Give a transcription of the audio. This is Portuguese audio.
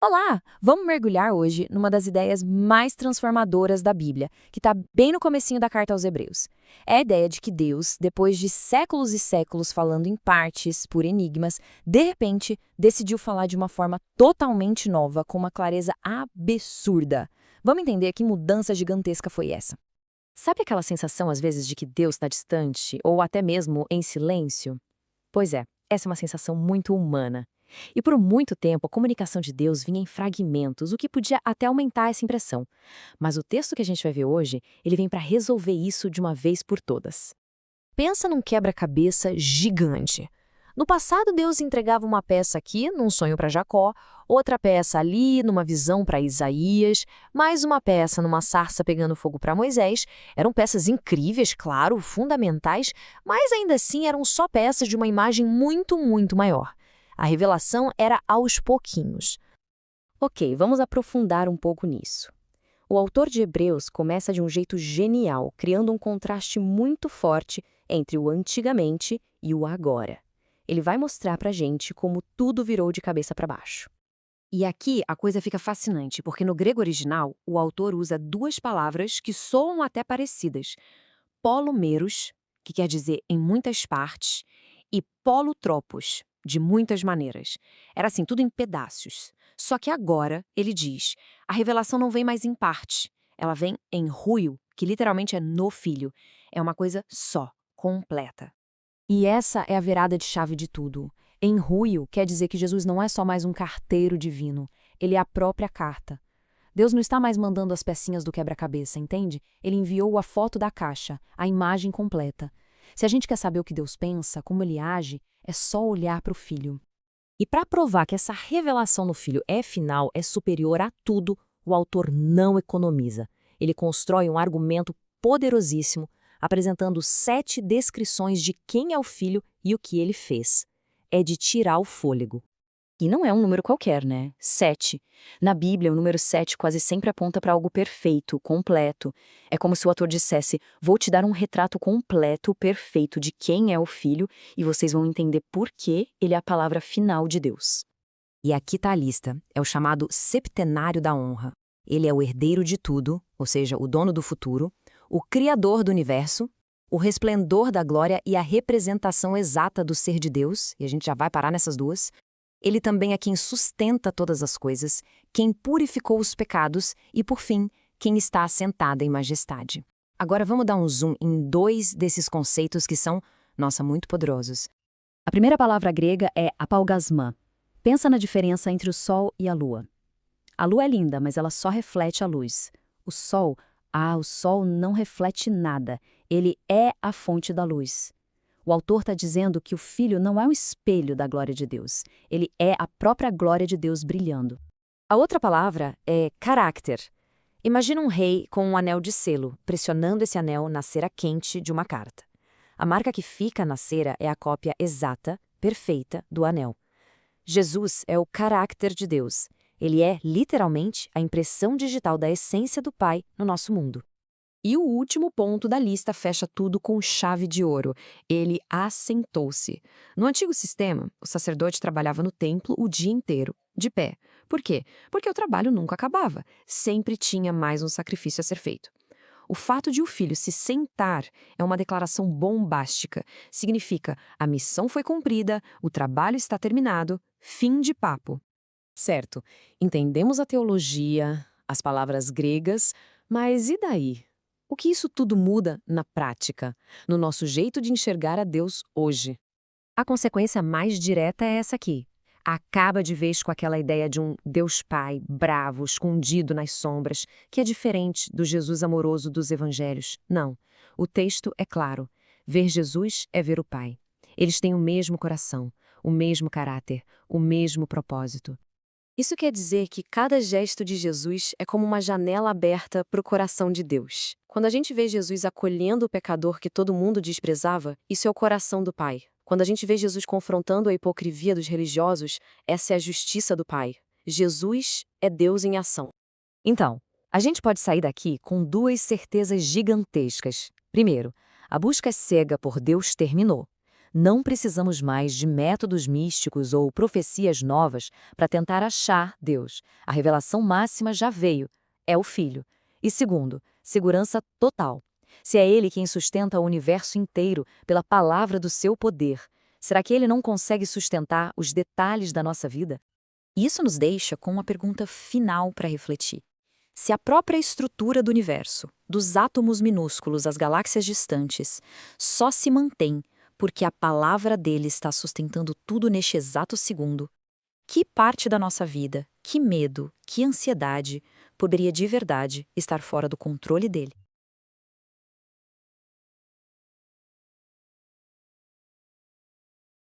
Olá! Vamos mergulhar hoje numa das ideias mais transformadoras da Bíblia, que está bem no comecinho da carta aos Hebreus. É a ideia de que Deus, depois de séculos e séculos falando em partes, por enigmas, de repente decidiu falar de uma forma totalmente nova, com uma clareza absurda. Vamos entender que mudança gigantesca foi essa. Sabe aquela sensação às vezes de que Deus está distante, ou até mesmo em silêncio? Pois é, essa é uma sensação muito humana. E por muito tempo, a comunicação de Deus vinha em fragmentos, o que podia até aumentar essa impressão. Mas o texto que a gente vai ver hoje, ele vem para resolver isso de uma vez por todas. Pensa num quebra-cabeça gigante. No passado, Deus entregava uma peça aqui, num sonho para Jacó, outra peça ali, numa visão para Isaías, mais uma peça numa sarça pegando fogo para Moisés. Eram peças incríveis, claro, fundamentais, mas ainda assim eram só peças de uma imagem muito, muito maior. A revelação era aos pouquinhos. Ok, vamos aprofundar um pouco nisso. O autor de Hebreus começa de um jeito genial, criando um contraste muito forte entre o antigamente e o agora. Ele vai mostrar pra gente como tudo virou de cabeça para baixo. E aqui a coisa fica fascinante, porque no grego original, o autor usa duas palavras que soam até parecidas. Polomeros, que quer dizer em muitas partes, e polotropos, de muitas maneiras. Era assim, tudo em pedaços. Só que agora, ele diz, a revelação não vem mais em parte, ela vem em ruio, que literalmente é no Filho. É uma coisa só, completa. E essa é a virada de chave de tudo. Em ruio quer dizer que Jesus não é só mais um carteiro divino, ele é a própria carta. Deus não está mais mandando as pecinhas do quebra-cabeça, entende? Ele enviou a foto da caixa, a imagem completa. Se a gente quer saber o que Deus pensa, como ele age, é só olhar para o Filho. E para provar que essa revelação no Filho é final, é superior a tudo, o autor não economiza. Ele constrói um argumento poderosíssimo, apresentando 7 descrições de quem é o Filho e o que ele fez. É de tirar o fôlego. E não é um número qualquer, né? 7. Na Bíblia, o número 7 quase sempre aponta para algo perfeito, completo. É como se o autor dissesse, vou te dar um retrato completo, perfeito de quem é o Filho, e vocês vão entender por que ele é a palavra final de Deus. E aqui está a lista. É o chamado septenário da honra. Ele é o herdeiro de tudo, ou seja, o dono do futuro, o criador do universo, o resplendor da glória e a representação exata do ser de Deus, e a gente já vai parar nessas duas. Ele também é quem sustenta todas as coisas, quem purificou os pecados e, por fim, quem está assentado em majestade. Agora vamos dar um zoom em 2 desses conceitos que são, nossa, muito poderosos. A primeira palavra grega é apaugasmã. Pensa na diferença entre o Sol e a Lua. A Lua é linda, mas ela só reflete a luz. O Sol não reflete nada. Ele é a fonte da luz. O autor está dizendo que o Filho não é um espelho da glória de Deus. Ele é a própria glória de Deus brilhando. A outra palavra é caráter. Imagina um rei com um anel de selo, pressionando esse anel na cera quente de uma carta. A marca que fica na cera é a cópia exata, perfeita, do anel. Jesus é o caráter de Deus. Ele é, literalmente, a impressão digital da essência do Pai no nosso mundo. E o último ponto da lista fecha tudo com chave de ouro. Ele assentou-se. No antigo sistema, o sacerdote trabalhava no templo o dia inteiro, de pé. Por quê? Porque o trabalho nunca acabava. Sempre tinha mais um sacrifício a ser feito. O fato de o filho se sentar é uma declaração bombástica. Significa, a missão foi cumprida, o trabalho está terminado, fim de papo. Certo, entendemos a teologia, as palavras gregas, mas e daí? O que isso tudo muda na prática, no nosso jeito de enxergar a Deus hoje? A consequência mais direta é essa aqui. Acaba de vez com aquela ideia de um Deus Pai bravo, escondido nas sombras, que é diferente do Jesus amoroso dos evangelhos. Não. O texto é claro. Ver Jesus é ver o Pai. Eles têm o mesmo coração, o mesmo caráter, o mesmo propósito. Isso quer dizer que cada gesto de Jesus é como uma janela aberta para o coração de Deus. Quando a gente vê Jesus acolhendo o pecador que todo mundo desprezava, isso é o coração do Pai. Quando a gente vê Jesus confrontando a hipocrisia dos religiosos, essa é a justiça do Pai. Jesus é Deus em ação. Então, a gente pode sair daqui com 2 certezas gigantescas. Primeiro, a busca cega por Deus terminou. Não precisamos mais de métodos místicos ou profecias novas para tentar achar Deus. A revelação máxima já veio, é o Filho. E segundo, segurança total. Se é Ele quem sustenta o universo inteiro pela palavra do seu poder, será que Ele não consegue sustentar os detalhes da nossa vida? Isso nos deixa com uma pergunta final para refletir. Se a própria estrutura do universo, dos átomos minúsculos às galáxias distantes, só se mantém porque a palavra dele está sustentando tudo neste exato segundo, que parte da nossa vida, que medo, que ansiedade poderia de verdade estar fora do controle dele?